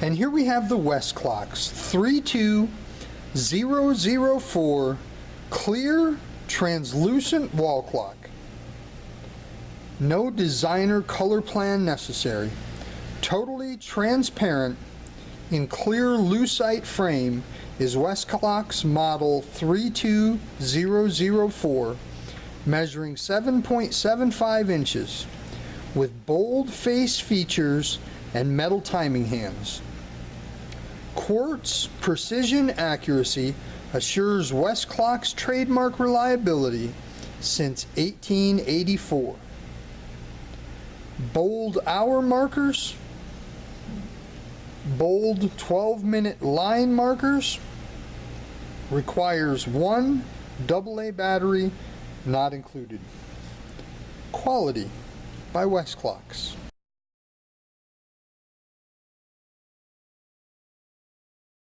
And here we have the Westclox 32004 clear translucent wall clock. No designer color plan necessary. Totally transparent in clear lucite frame is Westclox Model 32004, measuring 7.75 inches, with bold face features and metal timing hands. Quartz Precision Accuracy assures Westclox trademark reliability since 1884. Bold hour markers, bold 12-minute line markers, requires one AA battery, not included. Quality by Westclox.